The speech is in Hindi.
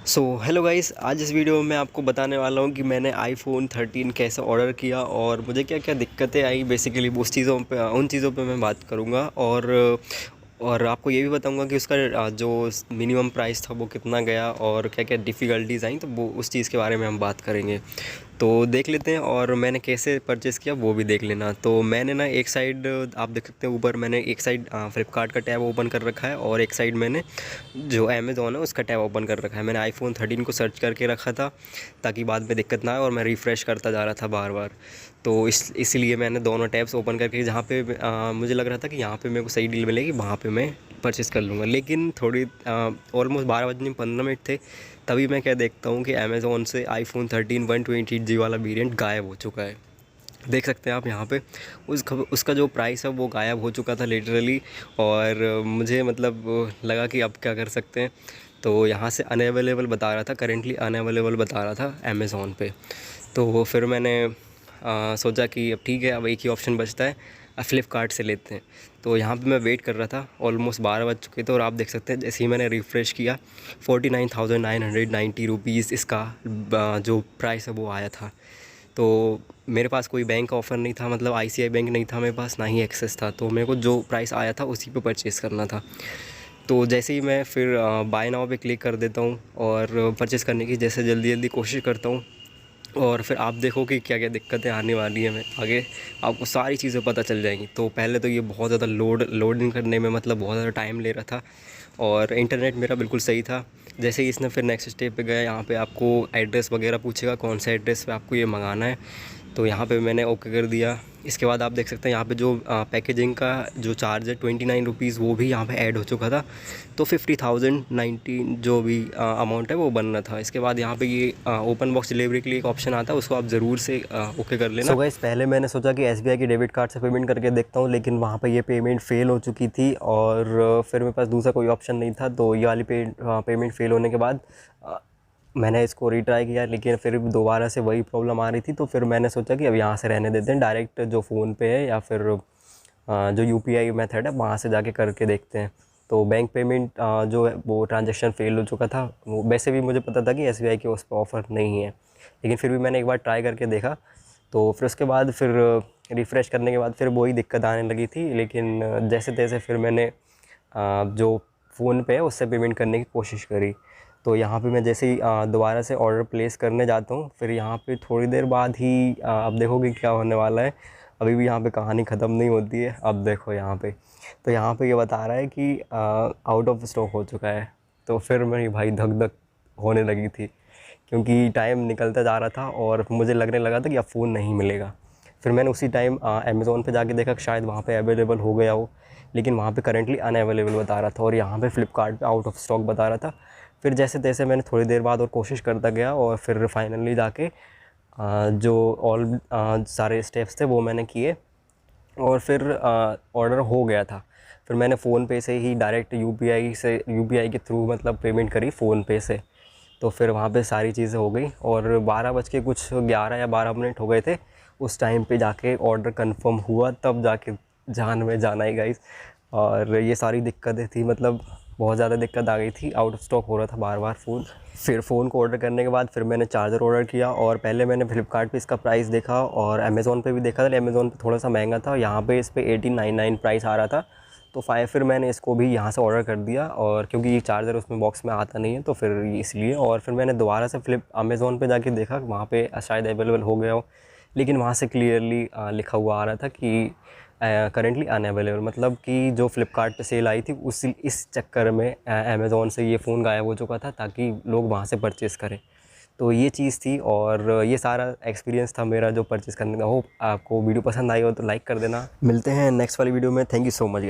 हेलो गाइस, आज इस वीडियो में मैं आपको बताने वाला हूँ कि मैंने आईफ़ोन 13 कैसे ऑर्डर किया और मुझे क्या-क्या दिक्कतें आई। बेसिकली उस चीज़ों पे उन चीज़ों पे मैं बात करूँगा और आपको ये भी बताऊँगा कि उसका जो मिनिमम प्राइस था वो कितना गया और क्या-क्या डिफ़िकल्टीज़ आई, तो वो उस चीज़ के बारे में हम बात करेंगे। तो देख लेते हैं और मैंने कैसे परचेज़ किया वो भी देख लेना। तो मैंने ना एक साइड आप देख सकते हैं ऊपर, मैंने एक साइड फ्लिपकार्ट का टैब ओपन कर रखा है और एक साइड मैंने जो अमेज़न है उसका टैब ओपन कर रखा है। मैंने आईफ़ोन 13 को सर्च करके रखा था ताकि बाद में दिक्कत ना आए और मैं रिफ़्रेश करता जा रहा था बार-बार। तो इसलिए मैंने दोनों टैब्स ओपन करके जहाँ पे मुझे लग रहा था कि यहाँ पे मेरे को सही डील मिलेगी, वहाँ पे मैं परचेज़ कर लूँगा। लेकिन थोड़ी ऑलमोस्ट 12 बजने में 15 मिनट थे, तभी मैं क्या देखता हूँ कि अमेज़न से आईफ़ोन 13 128GB वाला वेरिएंट गायब हो चुका है। देख सकते हैं आप यहाँ पे उसका जो प्राइस है वो गायब हो चुका था लिटरली। और मुझे मतलब लगा कि अब क्या कर सकते हैं। तो यहाँ से अनअवेलेबल बता रहा था, करेंटली अनअवेलेबल बता रहा था अमेज़न पे। तो फिर मैंने सोचा कि अब ठीक है, अब एक ही ऑप्शन बचता है, अब फ़्लिपकार्ट से लेते हैं। तो यहाँ पे मैं वेट कर रहा था, ऑलमोस्ट 12 बज चुके थे और आप देख सकते हैं जैसे ही मैंने रिफ़्रेश किया 49,990 रुपीज़ इसका जो प्राइस है वो आया था। तो मेरे पास कोई बैंक ऑफ़र नहीं था, मतलब आईसीआई बैंक नहीं था मेरे पास, ना ही एक्सेस था। तो मेरे को जो प्राइस आया था उसी पे परचेज़ करना था। तो जैसे ही मैं फिर बाय नाउ पे क्लिक कर देता हूँ और परचेज़ करने की जैसे जल्दी-जल्दी कोशिश करता हूँ। और फिर आप देखो कि क्या-क्या दिक्कतें आने वाली हैं। मैं आगे आपको सारी चीज़ें पता चल जाएँगी। तो पहले तो ये बहुत ज़्यादा लोडिंग करने में मतलब बहुत ज़्यादा टाइम ले रहा था और इंटरनेट मेरा बिल्कुल सही था। जैसे ही इसने फिर नेक्स्ट स्टेप पे गया, यहाँ पे आपको एड्रेस वगैरह पूछेगा, कौन से एड्रेस पे आपको ये मंगाना है। तो यहाँ पे मैंने ओके कर दिया। इसके बाद आप देख सकते हैं यहाँ पे जो पैकेजिंग का जो चार्ज है 29 रुपीज़, वो भी यहाँ पे ऐड हो चुका था। तो 50,019 जो भी अमाउंट है वो बनना था। इसके बाद यहाँ पे ये ओपन बॉक्स डिलीवरी के लिए एक ऑप्शन आता है, उसको आप ज़रूर से ओके कर लेना। गाइस, पहले मैंने सोचा कि एसबीआई की डेबिट कार्ड से पेमेंट करके देखता हूँ, लेकिन वहाँ पे ये पेमेंट फ़ेल हो चुकी थी और फिर मेरे पास दूसरा कोई ऑप्शन नहीं था। तो ये वाली पेमेंट फ़ेल होने के बाद मैंने इसको रीट्राई किया, लेकिन फिर दोबारा से वही प्रॉब्लम आ रही थी। तो फिर मैंने सोचा कि अब यहाँ से रहने देते हैं, डायरेक्ट जो फ़ोन पे है या फिर जो यूपीआई मेथड है वहाँ से जाके करके देखते हैं। तो बैंक पेमेंट जो है वो ट्रांजैक्शन फ़ेल हो चुका था। वो वैसे भी मुझे पता था कि एसबीआई के उस पर ऑफ़र नहीं है, लेकिन फिर भी मैंने एक बार ट्राई करके देखा। तो फिर उसके बाद फिर रिफ़्रेश करने के बाद फिर वही दिक्कत आने लगी थी। लेकिन जैसे-तैसे फिर मैंने जो फ़ोन पे है उससे पेमेंट करने की कोशिश करी। तो यहाँ पे मैं जैसे ही दोबारा से ऑर्डर प्लेस करने जाता हूँ, फिर यहाँ पे थोड़ी देर बाद ही आप देखोगे क्या होने वाला है। अभी भी यहाँ पे कहानी ख़त्म नहीं होती है। अब देखो यहाँ पे, तो यहाँ पे ये बता रहा है कि आउट ऑफ स्टॉक हो चुका है। तो फिर मेरी भाई धक-धक होने लगी थी, क्योंकि टाइम निकलता जा रहा था और मुझे लगने लगा था कि अब फ़ोन नहीं मिलेगा। फिर मैंने उसी टाइम अमेज़न पे जाके देखा कि शायद वहाँ पे अवेलेबल हो गया हो, लेकिन वहाँ पे करंटली अनअवेलेबल बता रहा था और यहाँ पे फ्लिपकार्ट पे आउट ऑफ स्टॉक बता रहा था। फिर जैसे-तैसे मैंने थोड़ी देर बाद और कोशिश करता गया और फिर फाइनली जाके जो सारे स्टेप्स थे वो मैंने किए और फिर ऑर्डर हो गया था। फिर मैंने फ़ोनपे से ही डायरेक्ट यूपीआई के थ्रू मतलब पेमेंट करी फ़ोनपे से। तो फिर वहाँ पे सारी चीज़ें हो गई और 12 बज के कुछ 11 या 12 मिनट हो गए थे। उस टाइम पे जाके ऑर्डर कंफ़र्म हुआ, तब जाके जान में जान आई गाइस। और ये सारी दिक्कतें थी, मतलब बहुत ज़्यादा दिक्कत आ गई थी, आउट ऑफ स्टॉक हो रहा था बार-बार फ़ोन। फिर फ़ोन को ऑर्डर करने के बाद फिर मैंने चार्जर ऑर्डर किया और पहले मैंने फ्लिपकार्ट पे इसका प्राइस देखा और अमेज़न पे भी देखा था। अमेज़न पे थोड़ा सा महंगा था, यहाँ पे इस पे 1899 प्राइस आ रहा था। तो फिर मैंने इसको भी यहाँ से ऑर्डर कर दिया, और क्योंकि ये चार्जर उसमें बॉक्स में आता नहीं है तो फिर इसलिए। और फिर मैंने दोबारा से अमेज़न पे जाके देखा, वहाँ पे शायद अवेलेबल हो गया हो, लेकिन वहाँ से क्लियरली लिखा हुआ आ रहा था कि करेंटली अनअवेलेबल, मतलब कि जो फ्लिपकार्ट पे सेल आई थी उसी इस चक्कर में अमेज़न से ये फ़ोन गायब हो चुका था ताकि लोग वहाँ से परचेज़ करें। तो ये चीज़ थी और ये सारा एक्सपीरियंस था मेरा जो परचेज़ करने का। होप आपको वीडियो पसंद आई हो तो लाइक कर देना। मिलते हैं नेक्स्ट वाली वीडियो में। Thank you so much.